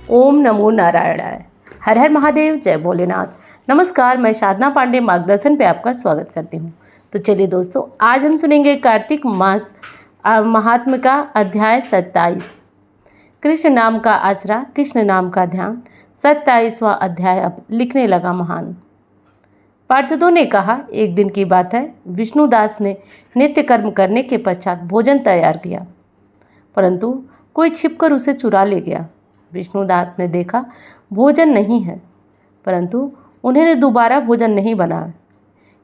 ओम नमो नारायणाय। हर हर महादेव, जय भोलेनाथ। नमस्कार, मैं साधना पांडे मार्गदर्शन पे आपका स्वागत करती हूँ। तो चलिए दोस्तों, आज हम सुनेंगे कार्तिक मास महात्म्य का अध्याय 27। कृष्ण नाम का आसरा, कृष्ण नाम का ध्यान। 27वां अध्याय अब लिखने लगा महान। पार्षदों ने कहा, एक दिन की बात है, विष्णुदास ने नित्य कर्म करने के पश्चात भोजन तैयार किया, परंतु कोई छिपकर उसे चुरा ले गया। विष्णुदास ने देखा भोजन नहीं है, परंतु उन्हें दोबारा भोजन नहीं बनाया,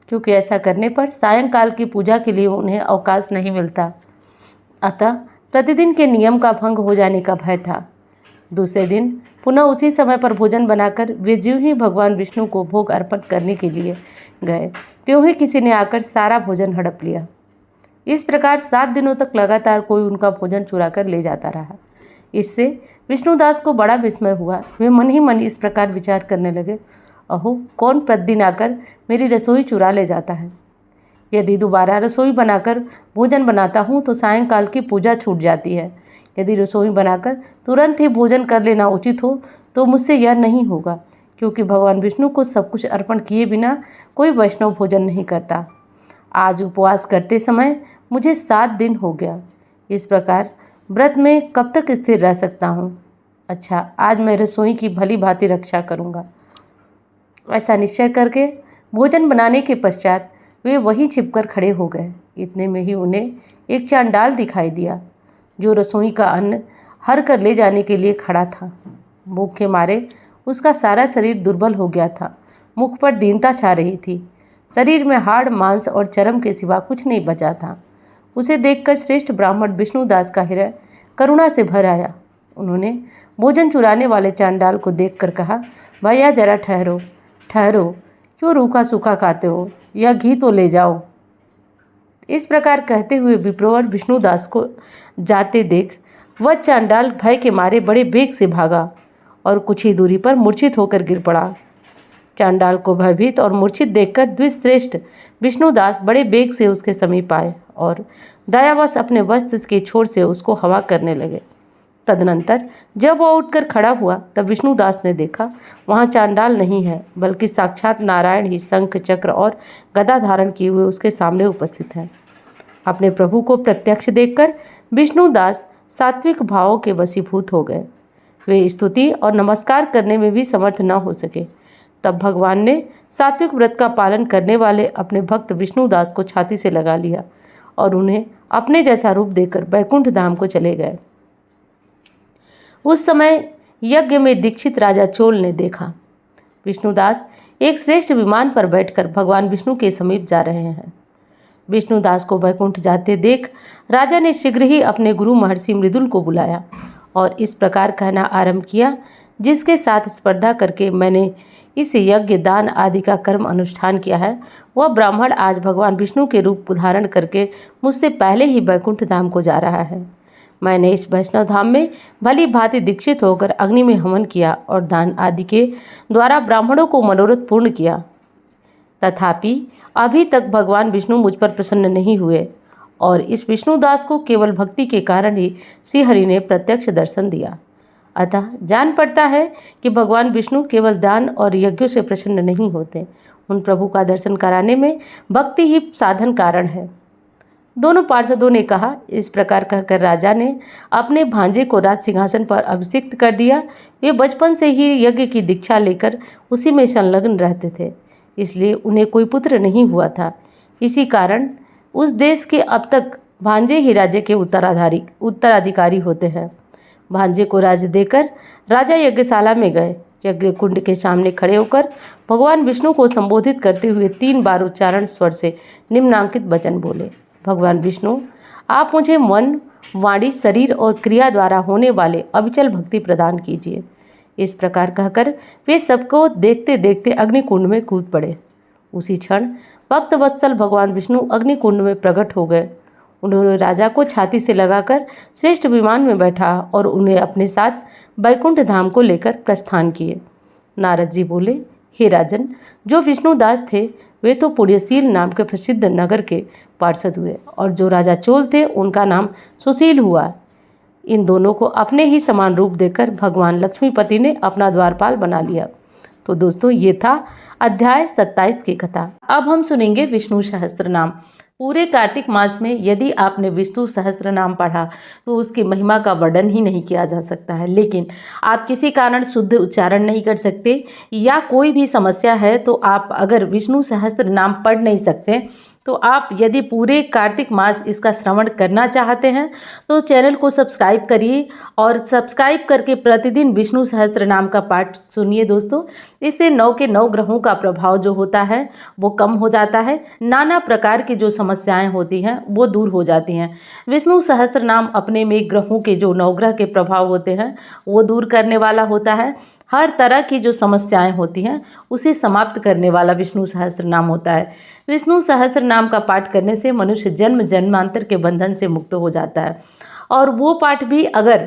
क्योंकि ऐसा करने पर सायंकाल की पूजा के लिए उन्हें अवकाश नहीं मिलता। अतः प्रतिदिन के नियम का भंग हो जाने का भय था। दूसरे दिन पुनः उसी समय पर भोजन बनाकर वे ज्यों ही भगवान विष्णु को भोग अर्पण करने के लिए गए, त्यों ही किसी ने आकर सारा भोजन हड़प लिया। इस प्रकार 7 दिनों तक लगातार कोई उनका भोजन चुरा कर ले जाता रहा। इससे विष्णुदास को बड़ा विस्मय हुआ। वे मन ही मन इस प्रकार विचार करने लगे, अहो, कौन प्रतिदिन आकर मेरी रसोई चुरा ले जाता है। यदि दोबारा रसोई बनाकर भोजन बनाता हूँ तो सायंकाल की पूजा छूट जाती है। यदि रसोई बनाकर तुरंत ही भोजन कर लेना उचित हो तो मुझसे यह नहीं होगा, क्योंकि भगवान विष्णु को सब कुछ अर्पण किए बिना कोई वैष्णव भोजन नहीं करता। आज उपवास करते समय मुझे 7 दिन हो गया। इस प्रकार व्रत में कब तक स्थिर रह सकता हूँ। अच्छा, आज मैं रसोई की भली भांति रक्षा करूँगा। ऐसा निश्चय करके भोजन बनाने के पश्चात वे वहीं छिपकर खड़े हो गए। इतने में ही उन्हें एक चांडाल दिखाई दिया, जो रसोई का अन्न हर कर ले जाने के लिए खड़ा था। भूख के मारे उसका सारा शरीर दुर्बल हो गया था। मुख पर दीनता छा रही थी। शरीर में हाड़, मांस और चर्म के सिवा कुछ नहीं बचा था। उसे देखकर श्रेष्ठ ब्राह्मण विष्णुदास का हृदय करुणा से भर आया। उन्होंने भोजन चुराने वाले चांडाल को देखकर कहा, भैया जरा ठहरो ठहरो, क्यों रूखा सूखा खाते हो, यह घी तो ले जाओ। इस प्रकार कहते हुए विप्रवर विष्णुदास को जाते देख वह चांडाल भय के मारे बड़े बेग से भागा और कुछ ही दूरी पर मूर्छित होकर गिर पड़ा। चांडाल को भयभीत और मूर्छित देखकर द्विश्रेष्ठ विष्णुदास बड़े बेग से उसके समीप आए और दयावश अपने वस्त्र के छोर से उसको हवा करने लगे। तदनंतर जब वह उठकर खड़ा हुआ तब विष्णुदास ने देखा वहाँ चांडाल नहीं है, बल्कि साक्षात नारायण ही शंख, चक्र और गदा धारण किए हुए उसके सामने उपस्थित हैं। अपने प्रभु को प्रत्यक्ष देखकर विष्णुदास सात्विक भावों के वशीभूत हो गए। वे स्तुति और नमस्कार करने में भी समर्थ न हो सके। तब भगवान ने सात्विक व्रत का पालन करने वाले अपने भक्त विष्णुदास को छाती से लगा लिया और उन्हें अपने जैसा रूप देकर बैकुंठ धाम को चले गए। उस समय यज्ञ में दीक्षित राजा चोल ने देखा विष्णुदास एक श्रेष्ठ विमान पर बैठकर भगवान विष्णु के समीप जा रहे हैं। विष्णुदास को बैकुंठ जाते देख राजा ने शीघ्र ही अपने गुरु महर्षि मृदुल को बुलाया और इस प्रकार कहना आरंभ किया, जिसके साथ स्पर्धा करके मैंने इस यज्ञ, दान आदि का कर्म अनुष्ठान किया है, वह ब्राह्मण आज भगवान विष्णु के रूप धारण करके मुझसे पहले ही बैकुंठ धाम को जा रहा है। मैंने इस वैष्णव धाम में भली भांति दीक्षित होकर अग्नि में हवन किया और दान आदि के द्वारा ब्राह्मणों को मनोरथ पूर्ण किया। तथापि अभी तक भगवान विष्णु मुझ पर प्रसन्न नहीं हुए और इस विष्णुदास को केवल भक्ति के कारण ही श्रीहरि ने प्रत्यक्ष दर्शन दिया। अतः जान पड़ता है कि भगवान विष्णु केवल दान और यज्ञों से प्रसन्न नहीं होते। उन प्रभु का दर्शन कराने में भक्ति ही साधन कारण है। दोनों पार्षदों ने कहा। इस प्रकार कहकर राजा ने अपने भांजे को राज सिंहासन पर अभिषिक्त कर दिया। वे बचपन से ही यज्ञ की दीक्षा लेकर उसी में संलग्न रहते थे, इसलिए उन्हें कोई पुत्र नहीं हुआ था। इसी कारण उस देश के अब तक भांजे ही राज्य के उत्तराधिकारी होते हैं। भांजे को राज्य देकर राजा यज्ञशाला में गए। यज्ञ कुंड के सामने खड़े होकर भगवान विष्णु को संबोधित करते हुए 3 बार उच्चारण स्वर से निम्नांकित वचन बोले, भगवान विष्णु, आप मुझे मन, वाणी, शरीर और क्रिया द्वारा होने वाले अविचल भक्ति प्रदान कीजिए। इस प्रकार कहकर वे सबको देखते देखते अग्निकुंड में कूद पड़े। उसी क्षण भक्त वत्सल भगवान विष्णु अग्निकुंड में प्रकट हो गए। उन्होंने राजा को छाती से लगाकर श्रेष्ठ विमान में बैठा और उन्हें अपने साथ बैकुंठ धाम को लेकर प्रस्थान किए। नारद जी बोले, हे राजन, जो विष्णुदास थे वे तो पुण्यशील नाम के प्रसिद्ध नगर के पार्षद हुए और जो राजा चोल थे उनका नाम सुशील हुआ। इन दोनों को अपने ही समान रूप देकर भगवान लक्ष्मीपति ने अपना द्वारपाल बना लिया। तो दोस्तों ये था अध्याय 27 की कथा। अब हम सुनेंगे विष्णु सहस्त्र नाम। पूरे कार्तिक मास में यदि आपने विष्णु सहस्त्र नाम पढ़ा तो उसकी महिमा का वर्णन ही नहीं किया जा सकता है। लेकिन आप किसी कारण शुद्ध उच्चारण नहीं कर सकते या कोई भी समस्या है तो आप अगर विष्णु सहस्त्र नाम पढ़ नहीं सकते तो आप यदि पूरे कार्तिक मास इसका श्रवण करना चाहते हैं तो चैनल को सब्सक्राइब करिए और सब्सक्राइब करके प्रतिदिन विष्णु सहस्त्र नाम का पाठ सुनिए दोस्तों। इससे 9 के 9 ग्रहों का प्रभाव जो होता है वो कम हो जाता है, नाना प्रकार की जो समस्याएं होती हैं वो दूर हो जाती हैं। विष्णु सहस्त्र नाम अपने में ग्रहों के जो 9 ग्रह के प्रभाव होते हैं वो दूर करने वाला होता है। हर तरह की जो समस्याएं होती हैं उसे समाप्त करने वाला विष्णु सहस्त्र नाम होता है। विष्णु सहस्त्र नाम का पाठ करने से मनुष्य जन्म जन्मांतर के बंधन से मुक्त हो जाता है। और वो पाठ भी अगर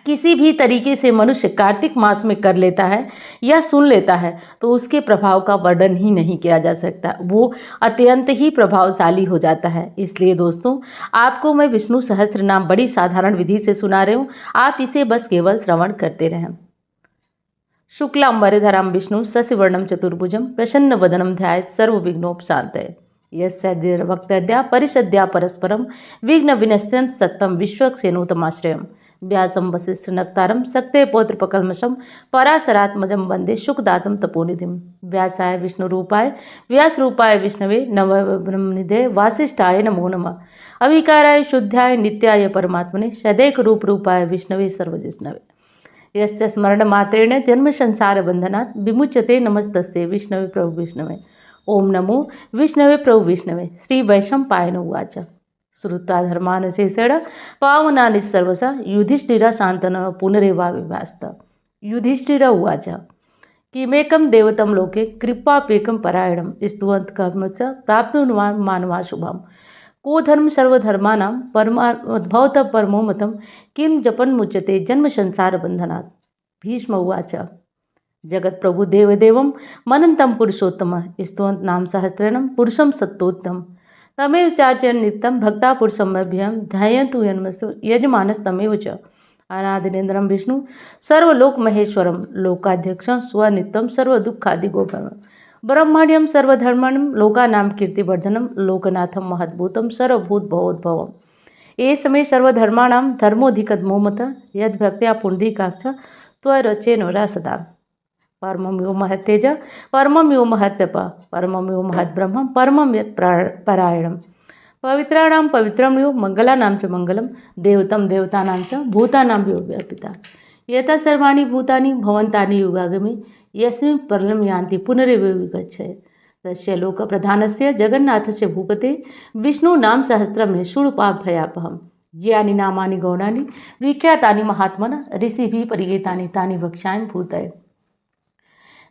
किसी भी तरीके से मनुष्य कार्तिक मास में कर लेता है या सुन लेता है तो उसके प्रभाव का वर्णन ही नहीं किया जा सकता, वो अत्यंत ही प्रभावशाली हो जाता है। इसलिए दोस्तों आपको मैं विष्णु सहस्त्र नाम बड़ी साधारण विधि से सुना रही हूँ, आप इसे बस केवल श्रवण करते रहें। शुक्लांबरधरं विष्णु शशिवर्णं चतुर्भुजं प्रसन्नवदनं ध्यायेत् सर्वविघ्नोपशान्तये। यस्य भक्त्या परिषद्या परस्परं विघ्न विनश्यन्ति सत्तं विश्वक्सेनोतमाश्रयम्। व्यासं वसिष्ठनक्तारं शक्ते पौत्रपकल्मषं पराशरात्मजं वन्दे शुकदातं तपोनिधिं। व्यासाय विष्णुरूपाय व्यासरूपाय विष्णवे नमः ब्रह्मनिधे वासिष्ठाय नमो नमः। अविकाराय शुद्धाय नित्याय परमात्मने सदैकरूपरूपाय विष्णवे सर्वजिष्णवे। यस्य स्मरणमात्रेण जन्म संसार बंधनात् विमुच्यते। नमस्तस्ते विष्णवे प्रभु विष्णवे। ओम नमो विष्णवे प्रभु विष्णवे। श्री वैशंपायन उवाच श्रुत्वा धर्मानशेषेण पावनानि सर्वसा युधिष्ठिरः शान्तनः पुनरेवाविभास्त। युधिष्ठिर उवाच किमेकं देवतं लोके कृपापेकं परायणं स्तुवन्त कर्मच प्राप्नुवान् मानवा शुभम्। को धर्म सर्वधर्माणां परमाद्भवतः परमो मतं किं जपन्मुच्यते जन्म संसार बंधनात्। भीष्म उवाच जगत प्रभु देवदेवं मनन्तं पुरुषोत्तम स्तुवन्त नाम सहस्रेण पुरुषं सत्तोत्तम। तमेव चार्चयन् नित्यं भक्ता पुरुषमभ्यं ध्यायन्तु यजमानस्तमेव च। अनादिनेन्द्रं विष्णु सर्वलोक महेश्वरं लोकाध्यक्षं स्वनित्यं सर्वदुःखादिगोपरं। ब्रह्मण्यं सर्वधर्मणं लोकानां कीर्तिवर्धनं लोकनाथं महद्भूतं सर्वभूत भवोद्भवम्। ये समय सर्वधर्माणां धर्मोऽधिकतमो मतः यद्भक्त्या पुण्डरीकाक्ष त्वरचेनोरा सदा। परमं यो महत्तेज परमं यो महत्तप परमं यो महद्ब्रह्म परमं यत् परायणम्। पवित्राणां पवित्रं यो मंगलानां च मंगलं देवतं देवतानां च भूतानां यो व्यापिता। यथा सर्वाणि भूतानि भवन्तानि युगागमे यस्मिन् प्रलयं यान्ति पुनरेव विगच्छति। तस्य लोकप्रधानस्य जगन्नाथस्य भूपते विष्णु नाम सहस्रमे शूळपाभयापहम्। यानि नामानि गौणानि विख्यातानि महात्मनः ऋषिभिः परिगीतानि तानि वक्ष्यामि भूतये।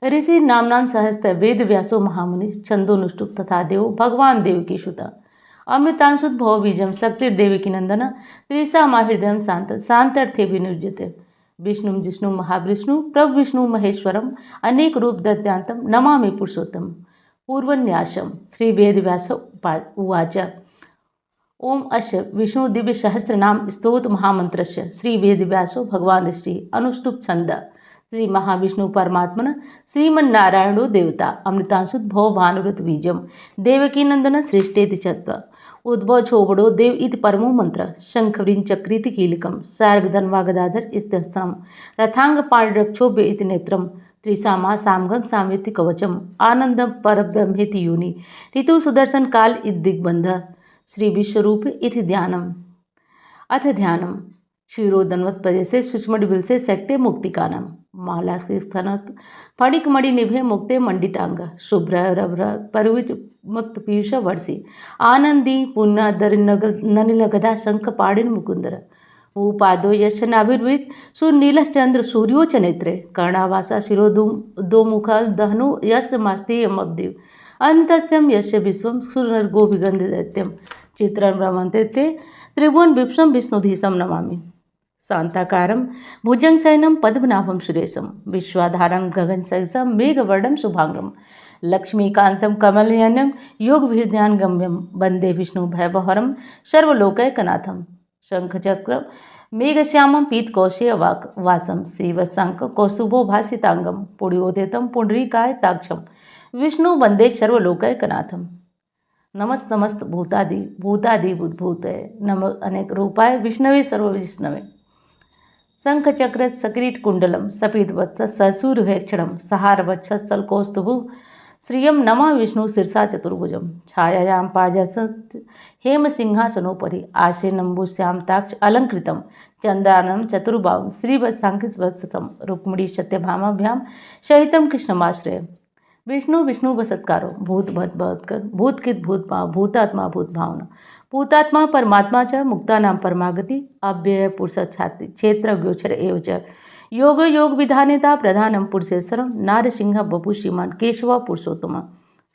ऋषि नाम्नां सहस्र वेद व्यासो महामुनि छन्दोनुष्टुप तथा देवो भगवान देवकी सुता। अमृतांशुत भव बीजम शक्तिर्देवकी नंदन त्रिसा माहृदयं शांत शांतर्थे विनिर्जिते। विष्णु जिष्णु महाविष्णु प्रभु विष्णु महेश्वरम अनेक रूप दत्यांतम नमामि पुरुषोत्तम। पूर्वन्यासम श्री वेद व्यास उवाच ओम अस्य विष्णु दिव्य सहस्र नाम स्तोत्र महामंत्रस्य श्री वेद व्यासो भगवान श्री अनुष्टुप छंद श्री महाविष्णु परमात्मन श्रीमन्नारायणो देवता अमृतांशुत भव भानुव्रत बीजम देवकी नंदन श्रेष्ठेति चत्वा उद्भव छोबड़ो देव इति परमो मंत्र शंखवृन चक्रीति कीलकम सार्गधन्वा गदाधर स्थिस्त्रम रथांग पाणिरक्षोभ्य इति नेत्रम त्रिसामा सामगम सामेति कवचम आनंदम परब्रह्मेति योनि ऋतु सुदर्शन काल इति दिग्बंध श्री विश्वरूप इति ध्यानम। अथ ध्यानम क्षीरोदन्वत पदे से सूक्ष्मडिबिल से सक्ते मुक्तिकानम माला से स्तनत फणिक मणि निभे मुक्ते मंडितांग शुभ्र रभ्र परविच मुक्त पीयूष वर्षि आनंदी पुण्य ननिलगदा शंख पाणिन मुकुंदर उपादो यश नाभिर्विद सुनीलश्चंद्र सूर्यो च नेत्रे कर्णावासा शिरो दो मुख दहनो यश मास्तेयमब्दिव अंतस्त्यम यश विश्वम सुरनर्गो विगंध दैत्यम चित्रं ब्रह्मन्ते त्रिभुवन विप्सम विष्णुधीशम नमामि। शांताकारं भुजंगशयनं पद्मनाभं सुरेशं विश्वाधारं गगनसदृशं मेघवर्णं शुभांगं लक्ष्मीकान्तं कमलनयनं योगभिर्ध्यानगम्यं वन्दे विष्णुभयबहरं सर्वलोकैकनाथं। शंखचक्र मेघश्यामं पीतकौशेय वासं श्रीवत्सांक कौस्तुभो भासितांगम पुण्योदितं पुंडरीकायताक्षं विष्णु वंदे सर्वलोकैकनाथम। नमस्त भूतादि बुद्भूतये नम अनेक रूपाय विष्णवे सर्व विष्णवे। शंखचक्र सकिरीट कुंडलम सपीतवत्स ससूर्यक्षणम सहारवक्षस्थल कौस्तुभु श्रियं नमा विष्णु शीर्षा चतुर्भुजम छायायां पाजसत् हेमसिंहासनोपरि आसेनम्बुश्यामताक्ष अलंकृतं चंद्राननं चतुर्बाहुं श्रीवत्सांकितवत्सतं रुक्मिणी सत्यभामाभ्यां सहितं कृष्णमाश्रय। विष्णु वसत्कारो भूत भूतकर भूतकित भूतभाव भूतात्मा भूतभावना भूतात्मा परमात्मा च मुक्तानां परमागति अव्यय पुरुष छाति क्षेत्र गोचर एव च योग योग विधानेता प्रधानम पुरुषेश्वरम नारसिंह बपु श्रीमान केशव पुरुषोत्तम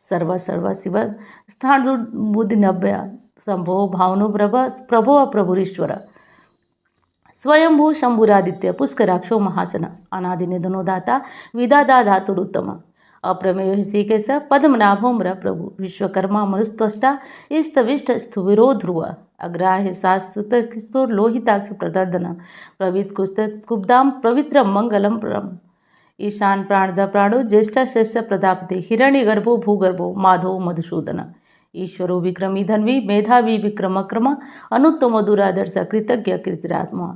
सर्व शिव स्थान बुद्धि नव्य संभो भावनो प्रभो प्रभुरीश्वर स्वयंभू शंभुरादित्य पुष्कराक्षो महासन अनादि निधनो दाता विदादा धातुरुत्तम अप्रमेय ऋषिकेश पद्मनाभोम्र प्रभु विश्वकर्मा मनुस्त्वष्टा स्तविष्ट स्थुविरो ध्रुव अग्राह्य शास्त्र लोहिताक्ष प्रदर्दन प्रवीत कुस्तक कुब्दाम पवित्र मंगलम प्रम ईशान प्राणद प्राणो ज्येष्ठ श्रेष्ठ प्रदापते हिरण्यगर्भो भूगर्भो माधव मधुसूदन ईश्वरो विक्रमी धन्वी मेधावी विक्रमक्रम अनुत्तम दुरादर्श कृतज्ञ कृतिरात्मा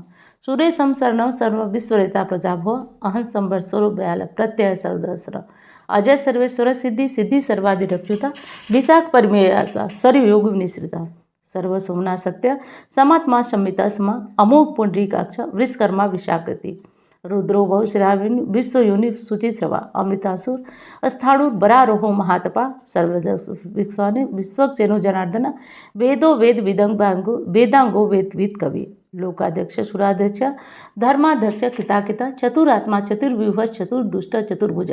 सुरेशम शरणम सर्व विश्वरेता प्रजाभो अहं संबर स्वरूप दयाल प्रत्यय सर्वदर्शन अजय सर्वेश्वर सिद्धि सर्वाधिरक्षुता विशाख परिमेयास्वा सर्वयोग निश्रिता सर्व सोमना सत्य समात्मा संहिता समा अमोघ पुंडरीकाक्ष वृषकर्मा विशाकृति रुद्रो बहुश्राविन विश्वयोनि शुचिश्रवा अमृतासुर स्थाणुर बरारोहो महातपा सर्वदक्षिक्ष्वानि विश्वक्सेनो जनार्दन वेदो वेद विदंगांगो वेदांगो वेदविद कवि लोकाध्यक्ष सुराध्यक्ष धर्माध्यक्ष कृताकिता चतुरात्मा चतुर्व्यूह चतुर्दुष्ट चतुर्भुज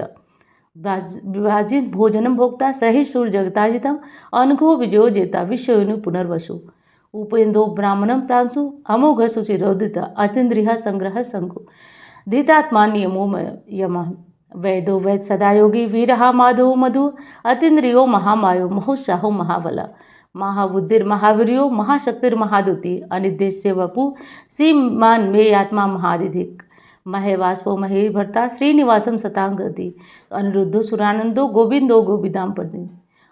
विभाजित भोजनम भोक्ता सहिष्णुर जगताजितम अनघो विजयो जेता विश्वयोनि पुनर्वसु उपेन्द्रो ब्राह्मणम प्रांशु अमोघ सुचिरोदित अतीन्द्रिय संग्रह संगु धीतात्मा नियमोमय यम वैदो वैद सदायोगी वीरहा माधो मधु अतीन्द्रियो महामायो महोत्साहो महाबल महाबुद्धिर महावीर्यो महाशक्तिर्महादुति अनिदेश्य वपु सीमान मे आत्मा महादिधिक महेवास्पो महे भर्ता श्रीनिवासम सतांगति अनिरुद्धो सुरानंदो गोविंदो गोविदाम पत्नी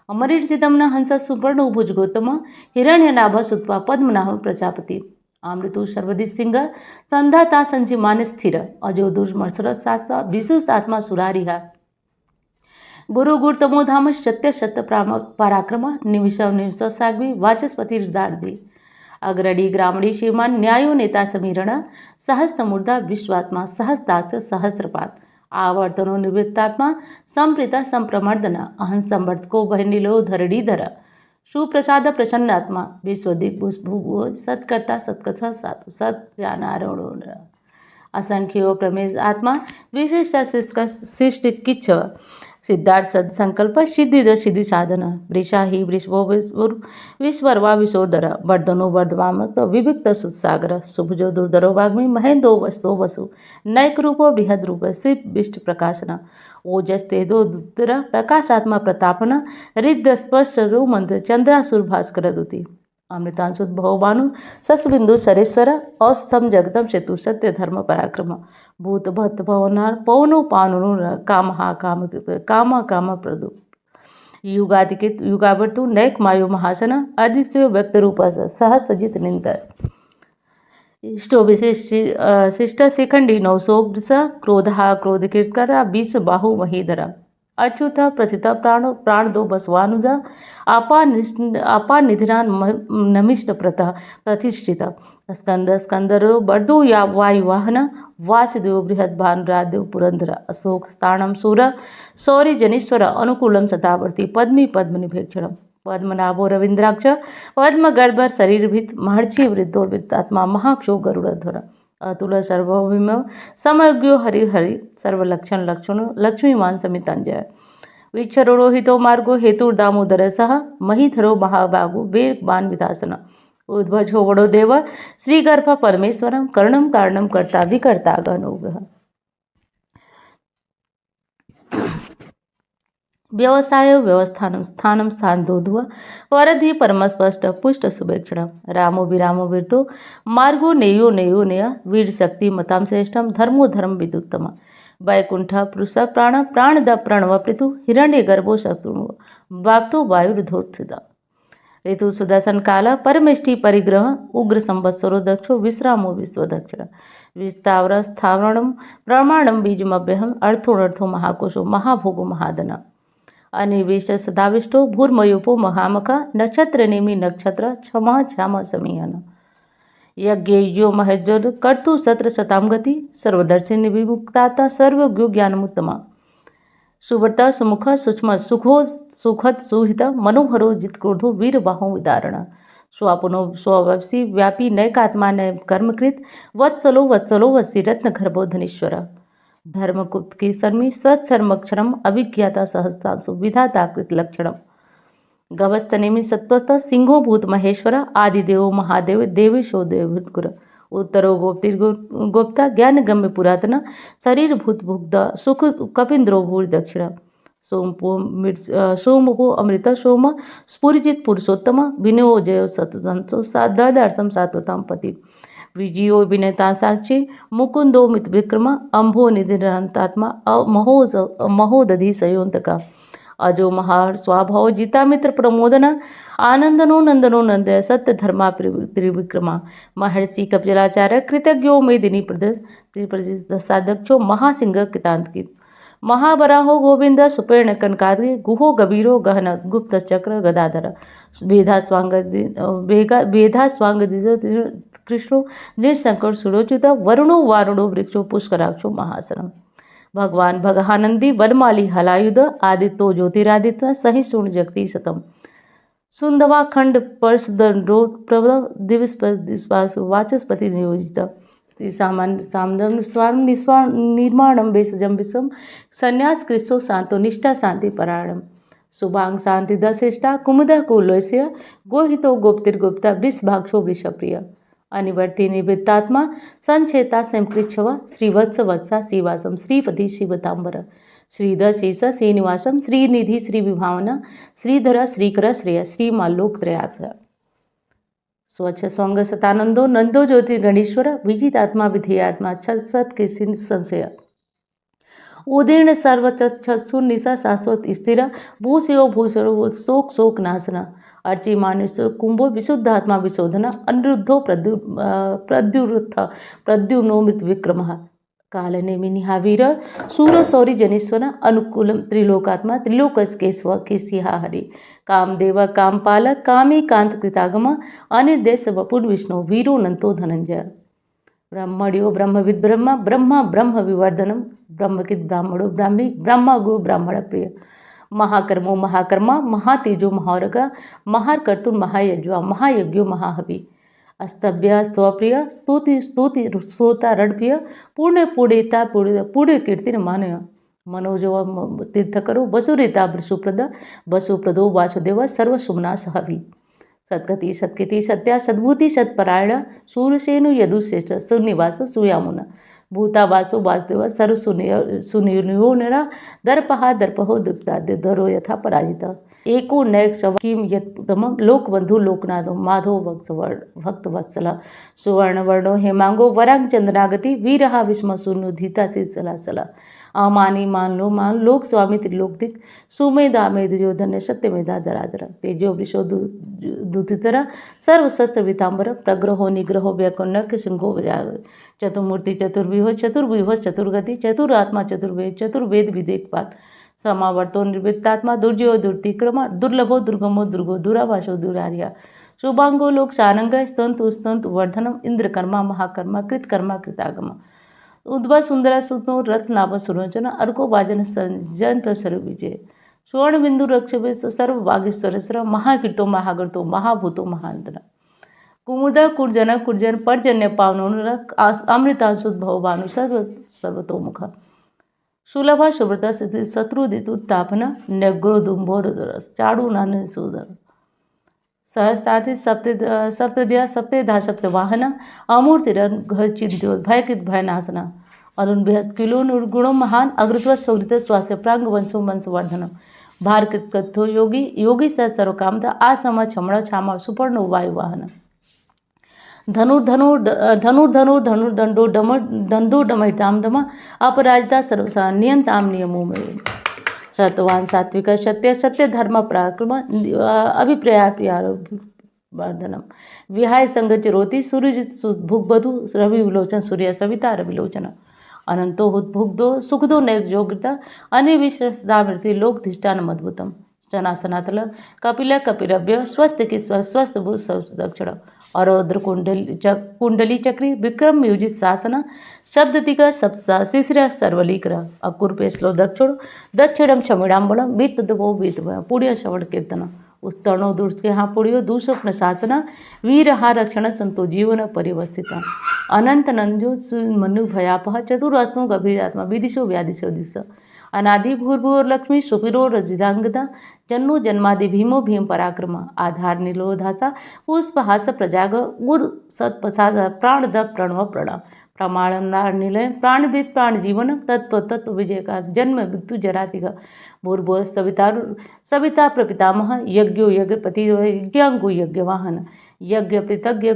अमरीर्षितम न हंस सुवर्ण भुज गौतम हिरण्यनाभ सुत्वा पद्मनाभ प्रजापति अमृतु सर्वदिसिंह संधाता संजीमान स्थिर अजो दुर्मर्सर सासा विशुष्ट आत्मा सुरारिहा गुरु गुरुतमो धाम सत्य सत्य पराक्रम निमिष निमिष साग्वी वाचस्पति हृदार्दी अग्रणी ग्रामणी श्रीमान न्यायो नेता समीरण सहस्त्रमूर्धा विश्वात्मा सहस्ताक्ष सहस्त्रपात आवर्तनो निवृत्तात्मा संप्रीता संप्रमर्दन अहं संवर्तको बहनीलो धरणीधर सुप्रसाद प्रसन्नात्मा विश्वदिग्भुभु सत्कर्ता सत्कथा साधु सत जानारोण असंख्यो प्रमेश आत्मा विशेष शिष्ट किच्छ सिद्धार्थ सत्संकल्प सिद्धि साधन वृषा ही वृषभो विश्वर्वा विशोदर वर्धनो वर्धवामक विविक्त सुत्सागर शुभजो दुर्धरो वाग्मी महेंद्रो वस्तो वसु नैक रूपो बृहद रूप शिव विष्ट प्रकाशन ओजस तेजो दुद्र प्रकाशात्मा प्रतापन हृदस्पर्शो मंत्र चंद्रासुर भास्कर दुति अमृतांशुत भवभानु ससबिंदु सरेश्वर औस्थम जगतम सेतु सत्य धर्म पराक्रम भूत भक्त भवनार पवनो पावनो काम काम प्रदु युगादिकित युगावर्तु नैक मायो महासन अधिश्यो व्यक्त रूप सहस्त्रजित निंतर इष्टो शिष्ट शिखंडी नवसोग्रस क्रोधा क्रोध कीर्तकरा 20 बाहु महीधरा अच्युत प्रथित प्राण दो बसवानुजा आपा निधिरान नमिष्ट प्रतः प्रतिष्ठित स्कंदरो बर्दो या वायुवाहन वासुदेव बृहद भानुरादेव पुरंदर अशोक स्थाणम सूर सौरी जनीश्वर अनुकूलम सतावर्ती पद्मी पद्मनिभेक्षण पद्मनाभो रवींद्राक्ष पद्म गर्भ शरीरभित महर्षि वृद्धो वृत्तात्मा महाक्षो गरुड़ध्वर अतुल सर्वभौम समज्ञो हरि सर्वलक्षण लक्षण लक्ष्मीमान समितांजय विक्षरोहितो मार्गो हेतुर्दामोदर सह महीधरो महाभागो वेग बाण विधासन उद्भज वडो देव श्रीगर्भ परमेश्वरम कर्णम कारणम कर्ता विकर्ता गणोग व्यवसाय व्यवस्थानं स्थानं स्थानदोधुव वरधि परमस्पष्ट पुष्ट शुभेक्षणं रामो विरामो वीर्तो मार्गो नेयो नेयो नेय वीर शक्ति मतां श्रेष्ठं धर्मो धर्म विदुत्तम वैकुंठ पुरुष प्राण प्राणद प्रणव पृथु हिरण्य गर्भो शत्रु वाप्तो वायुर्धोत्सिदा ऋतु सुदर्शन काल परमेष्टि परिग्रह उग्र संवत्सरो दक्षो विश्रामो विश्वदक्षिण विस्तावर स्थावरणं प्रमाणं बीजमभ्यहम् अर्थो महाकोशो महाभोगो महादन अनिवेश सदाविष्टो भूर्मयोपो महामका नक्षत्र नेमि नक्षत्र क्षमा क्षाम समीहन यज्ञो महेज्वर कर्तु सत्र शताम गति सर्वदर्शिनी विमुक्ताता सर्वज्ञो ज्ञानमुत्तमा सुव्रता सुमुख सूक्ष्म सुखो सुखद सुहित मनोहरो जितक्रोधो वीरबाहो विदारण स्वापुनो स्ववसी व्यापी नैकात्मा नय कर्मकृत वत्सलो वत्सलो वसी रत्न गर्भो धनीश्वर धर्मकुप्त की शर्मी सत्सर्मक्षरम अभिज्ञाता सहस्तांशु विधाताकृत लक्षणम गवस्तनेमि सत्वस्थ सिंहो भूत महेश्वर आदिदेवो महादेव देवेशो देवभूतकुर उत्तरो गोप्ता ज्ञान गम्य पुरातन शरीर भूत भुग्ध सुख कपिंद्रो भूर दक्षिण सोमपो अमृत सोम स्फुरिजित पुरुषोत्तम विनयो जयो सतदंसो सादर्शम सात्वताम पति विजयो विनयता साक्षी मुकुंदो मित विक्रम अंभो निधिरांतात्मा महोदधि सयोन्तका अजो महार स्वभाव जिता मित्र प्रमोदना आनंदनो नंदनो नंदय सत्य धर्मा त्रिविक्रमा महर्षि कपिलाचार्य कृतज्ञो मेदिनी प्रदेश साधक्षो महासिंह कितांतकित महाबराहो गोविंद सुपर्ण कनकादि गुहो गभीरो गहन गुप्त चक्र गदाधर वेधा स्वांग कृष्णो निर्शंकर सुरोचित वरुणो वारुणो वृक्षो पुष्कराक्षो महासनम भगवान भगहानंदी वनमाली हलायुध आदित्यो ज्योतिरादित्य सहिष्णु जगती शतम सुंदवा खंड परशुदंडो प्रबल दिवस वाचस्पति नियोजित निर्माणम वेशजम विषम संन्यास कृष्णो शांतो निष्ठा शांति परायणम शुभांग शांति दशिष्टा कुमुद कुलोस्य गोहितो गोप्तिर्गुप्ता वृषभाक्षो वृषप्रिय अनिवर्ति निवृत्तात्मा संचेता संपृच्छव श्रीवत्स वत्सा श्रीवासम श्रीपति शिवतांबर श्रीधर शेष श्रीनिवासम श्रीनिधि श्री विभावना श्रीधर श्रीकर श्रेय श्रीमालोकत्रयास स्वच्छ सौंग सतानंदो नंदो ज्योति गणेश्वर विजितात्मा विधेयात्मा सत के संशय उदीर्ण सर्वचक्षु निशा शाश्वत स्थिर भूषयो भूषणो शोक शोक नाशना अर्ची मानुष कुंभो विशुद्धात्मा विशोधन अनिरुद्धो प्रद्युरुत्थ प्रद्युम्नो मृत विक्रम कालनेमि निहावीर शूर सौरी जनीश्वर अनुकूलम त्रिलोकात्मा त्रिलोकस्केश्व केशिहा हरि कामदेव कामपालक कामी कांत कृतागम अनिर्देश वपुर विष्णु वीरो नंतो धनंजय ब्रह्मण्यो ब्रह्मविद ब्रह्म ब्रह्म ब्रह्म विवर्धनम ब्रह्मकित ब्राह्मणो ब्राह्मी ब्रह्म गो ब्राह्मण प्रिय महाकर्मो महाकर्मा महातेजो महारगा महाकर्तुर महायज्वा महायज्ञो महाहवि अस्तभ्य स्वप्रिय स्तुति स्तुति सोता रणप्रिय पुण्य पुण्यता पुण्य कीर्ति मानय मनोजो तीर्थकरो वसुरेता सुप्रद वसुप्रदो वासुदेव सर्वशुभनाश हवि सत्गति सत्कृति सत्या सद्भूति सत्परायण सूर्यसेनु यदुश्रेष्ठ सुनिवास सुयामुना भूतावासो वासुदेव सर्व सुनियो निरा दर्पहा दर्पहो दुप्ता दरो यथा पराजिता एको नैक शवकीम यत्तम लोकबंधु लोकनाथो माधो भक्त वत्सला सुवर्णवर्णो हेमांगो वरांग चंद्रनागति वीरहा विस्म शून्यो धीता से सला अमानी मान लोक स्वामी त्रिलोकदिक सुमेधा मेधजो धन्य सत्य मेधा धराधर तेजो वृषो दुतितरा सर्वशस्त्र वितांबर प्रग्रहो निग्रहो व्यकुन्नक सिंहो गजाग चतुर्मूर्ति चतुर्व्यूह चतुर्गति चतुरात्मा चतुर्वेद विदेकपात समावर्तो निर्वृत्तात्मा दुर्जयो दुर्तिक्रम दुर्लभो दुर्गमो दुर्गो दुराभाषो दुरार्या शुभांगो लोक सारंग स्तंतु स्तंतु वर्धनम इंद्रकर्मा महाकर्मा कृतकर्मा कृतागम उद्भव सुंदर सुतो रत्नाभ सुरोचन अर्को वाजन संजंत सर्व विजय स्वर्ण बिंदु रक्षवे सर्व वागेश्वर महाकीर्तो महागर्तो महाभूतो महांतना कुमुद कुर्जन पर्जन्य पावनो अमृतांशुद्भव भानु सर्वतोमुख सुलभा शुभ्रता शत्रुदितुत्तापन नग्रोदुम्भोदरस चाड़ू नान सूदर सहस्ताति सप्तद्या सप्तधा सप्तवाहन अमूर्तिरन चिंत्यो भयकित भयनाशना अरुण बृहस् किलो निर्गुणो महान अग्रत्व स्वगृत स्वास्य प्रांग वंशो वंशवर्धन भारकथो योगी योगी स सर्वकामदा आसम छमण छाम सुपर्ण वायुवाहन धनुर्दंडो दंडो डमहिताम दम अपराजिता सर्वसा नियंताम नियमों में सत्वान सात्विक सत्य सत्य धर्म पराक्रम अभिप्रायावर्धनम विहाय संग चिरोति सूर्य भुगबधु रवि विलोचन सूर्य सविता रविलोचन अनंतो हुद्भुग्धो सुखदो नैयोग्यता अनिविश्रस्तामृति लोकधिष्ठान मद्भुतम चना सनातल कपिल कपिरभ्य स्वस्थ की स्वस्थ भू दक्षिण अरोद्र कुंडली चक्री विक्रम युजित शासन शब्दतिका सप्सा शिशिर सर्वलीकर अकुर्पे श्लो दक्षिणम क्षमिड़ाम्बलम बीतदवो बीतव पुण्य श्रवण कीर्तन उत्तर्णो दुर्गे हाँ पुण्यो दुस्वप्न शासन वीरहा रक्षण संतो जीवन परिवस्थित अनंत नंजो मनु भयापह चतुरास्नो गभीरात्मा विदिशो व्यादिशो दिश अनादि भूर्भुवर लक्ष्मी सुपिरो रजिदांगदा जन्नो जन्मादि भीमो भीम पराक्रम आधार निलोधासा पुष्पहास प्रजाग उर सत्पसाद प्राणद प्रणव प्रणव प्रमाण निलय प्राणविद प्राण जीवन तत्व तत्व विजय का जन्म मृत्यु जरातिग भूर्भुव सविता प्रपितामह यज्ञो यज्ञपति यज्ञांगो यज्ञवाहन यज्ञ पृतज्ञ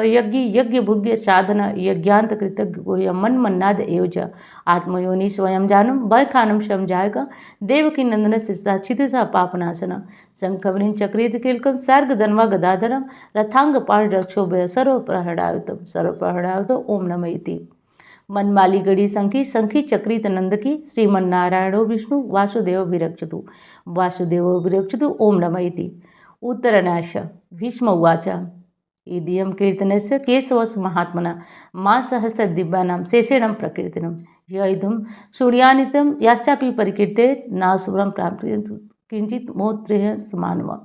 यज्ञ यज्ञ भुग्य साधन यज्ञांत कृतज्ञ मन मन्नाद एवज आत्मयोनि स्वयं जानम बखानम स्वयं जायका देवकी नंदन सिता क्षितिसा पापनाशन शंखवनी चक्रीत कीलकम सर्ग धन्वा गदाधरम रथांग पाण रक्षोभय सर्वप्रहणायुत ओम नमः इति मनमाली गड़ी संखी संखी चक्रित नंदकी श्रीमन्नारायणो विष्णु वासुदेव विरक्षतु ओम नमः इति उत्तरनाश भीष्म उवाच इदियं कीर्तनस्य केशवस महात्मना मा सहस्र दिव्यानां शेषेणं प्रकीर्तनं य इदं सूर्यानितं याश्चापि परिकीर्ते नासुरं प्राप्नुयात् किंचित मोत्रेह समानव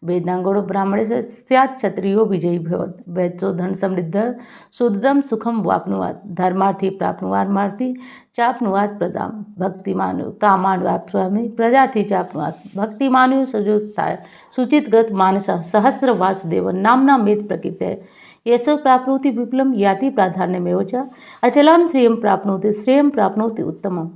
वेदांगोड़ो ब्राह्मणे से स्यात् क्षत्रियो विजयी भवत् वैचो धन समृद्ध शुद्धम सुखम वाप्नुवात् धर्मार्थी प्राप्नुवार्मार्थी चाप्नुवात् प्रजा भक्तिमान कामान वाप्नुवामि प्रजार्थी चाप्नुवात् भक्तिमानु सजुताय शुचितगत मानस सहस्र वासुदेव नामना मेद प्रकीर्ते यशो प्राप्नोति विपुलं याति प्राधान्यमेव च अचलां श्रियं प्राप्नोति श्रेयं प्राप्नोति उत्तमम्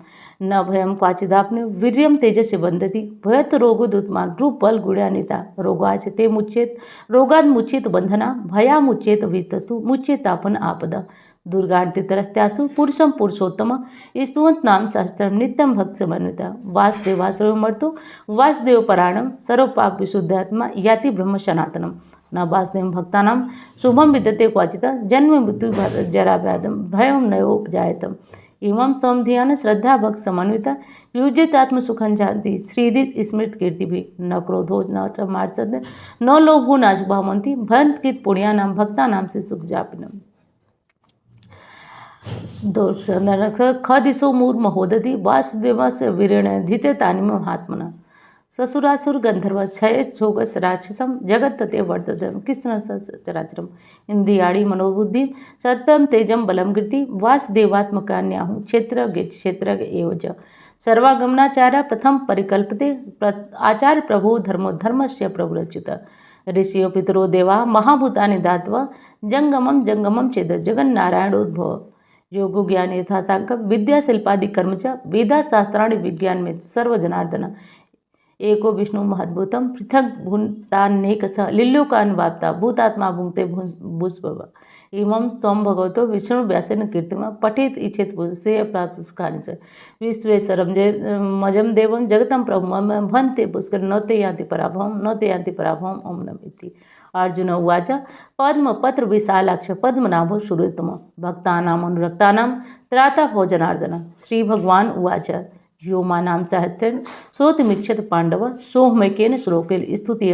न भयं क्वाचिदाप्ने वीर्यं तेजस्य वन्दति भयत रोगोदुत्मान रूपबल गुण्यानिता रोगाचते मुच्येत रोगाद मुच्येत बंधना भयामुच्येत भीतस्तु मुच्येतापन आपदा दुर्गान्तितरस्त्यासु पुरुषं पुरुषोत्तम स्तुवंत नाम सहस्त्रम नित्यं भक्त समन्विता वासुदेवासुरमर्तो वासुदेव परायणं सर्वपाप विशुद्धात्मा याति ब्रह्म सनातनम न वासुदेव भक्तानां शुभम विद्यते क्वाचिता जन्म मृत्यु जरा व्याधम भयं नयोपजायतम इमं स्तम ध्यान श्रद्धा भक्त समन्विता युजित आत्मसुखं जानती श्रीदित स्मृत कीर्ति भी न क्रोधो न च मार्सद न लोभो न शुभामंती भंत कित पुण्यानाम भक्तानाम से सुख जापनम खदिशो मूर महोदधि वासुदेवस्य वीरेण धिते तानिम महात्मना ससुरासुर गंधर्व क्षय छोगस राक्षसम जगत तते वर्तते कृष्ण चराचरम इंद्रियाणी मनोबुद्धि सत्यम तेजम बलम कीर्ति वासुदेवात्मकान्याहु क्षेत्र एवच सर्वागमनाचार्य प्रथम परिकल्पते आचार्य प्रभो धर्मस्य प्रभुरच्युत ऋषियो पितरो देवा महाभूतानि दात्वा जंगमम जंगमम चेद जगन्नारायणोद्भव योगो ज्ञान यथासांक विद्या शिल्पादि कर्म च वेदाशास्त्राणि विज्ञान में सर्वजनार्दन एको विष्णु महद्भुतम पृथक भूतान्नेक स लिल्लोकान्वाप्ता भूतात्मा भुंक्ते भूस्भव इमं स्तम भगवतो विष्णु व्यासेन कीर्तिमा पठेत इच्छेत श्रेय प्राप्त सुखानि च विश्वेश्वरं मजम देवं जगतं प्रभुं भन्ते पुष्कर न ते यान्ति पराभवम् ओम नमः इति अर्जुन उवाच पद्मपत्र विशालाक्ष पद्मनाभो सुरेतम भक्तानाम् अनुरक्तानां त्राता भोजनार्दन श्री भगवान उवाच व्योमानां साहित्यं सोतिमीक्षत पांडव सोहमैकेन श्लोकेन स्तुति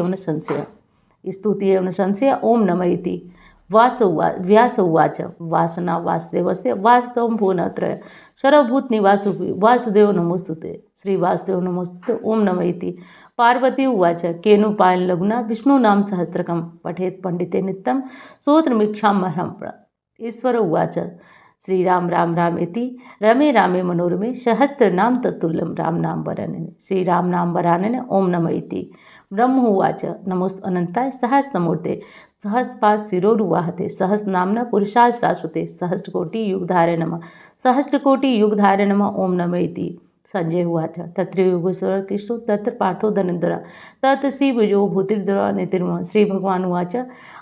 एवं संशय ओम नमः इति व्यास उवाच वासना वासुदेवस्य वास्तवं भुवनत्रय सर्वभूत निवासु वासुदेव नमोस्तुते श्री वासुदेव नमोस्तुते ओम नमः इति पार्वती उवाच केनुपायन लघुना विष्णुनाम सहस्रकं पठेत पंडिते नित्यं सोत्रमीक्षामहं ईश्वर उवाच श्रीराम राम राम इति रमे रामे मनोरमे सहस्रनाम तत्तुल्यं राम नाम वरानने श्रीराम नाम वरानने ओम नमः इति ब्रह्म उवाच नमोस्त अनंताय सहस्रमूर्ते सहस्रपाद शिरोरुवाहते सहस्रनाम्ना पुरुषाय शाश्वते सहस्रकोटि युगधारे नमः ओम नमः इति संजय उवाच तत्रयोगेश्वर कृष्णो तत्र पार्थो धनुर्धरः तत् श्रीभुजो भूतिर्धरः नितिर्मः श्रीभगवानुवाच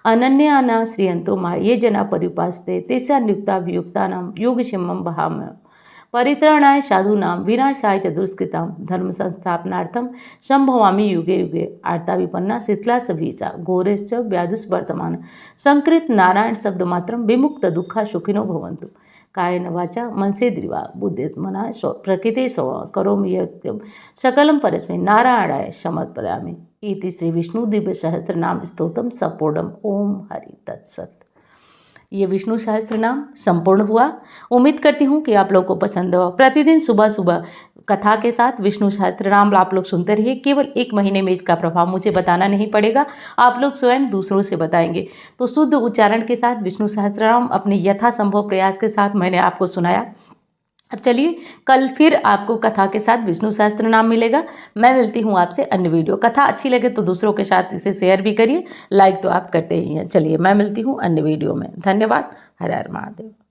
अनन्याना श्रियन्तो मा ये जना पर्युपासते तेषान्युक्ताभियुक्तानां योगक्षेमं वहाम्यहम् परित्राणाय साधूनां विनाशाय च दुष्कृतां धर्म संस्थापनार्थं संभवामि युगे युगे आर्ता विपन्ना शीतला सभीचा घोरेश्च व्याधुष्वर्तमान संकृत नारायण शब्दमात्रं विमुक्त दुःखा सुखिनो भवन्तु कायेन वाचा मनसेन्द्रिया बुद्धिर्मना प्रकृते स्वभाव करोमि यज्ञं सकलं परस्मै नारायणाय समर्पयामि इति श्री विष्णु दिव्य सहस्त्रनाम स्तोत्रम संपूर्णम। ओम हरि तत्सत। ये विष्णु सहस्त्र नाम संपूर्ण हुआ। उम्मीद करती हूँ कि आप लोगों को पसंद हो। प्रतिदिन सुबह सुबह कथा के साथ विष्णु सहस्त्र नाम आप लोग सुनते रहिए। केवल 1 महीने में इसका प्रभाव मुझे बताना नहीं पड़ेगा, आप लोग स्वयं दूसरों से बताएंगे। तो शुद्ध उच्चारण के साथ विष्णु सहस्त्र नाम अपने यथासंभव प्रयास के साथ मैंने आपको सुनाया। अब चलिए कल फिर आपको कथा के साथ विष्णु सहस्त्र नाम मिलेगा। मैं मिलती हूँ आपसे अन्य वीडियो। कथा अच्छी लगे तो दूसरों के साथ इसे शेयर भी करिए, लाइक तो आप करते ही हैं। चलिए मैं मिलती हूँ अन्य वीडियो में। धन्यवाद। हर हर महादेव।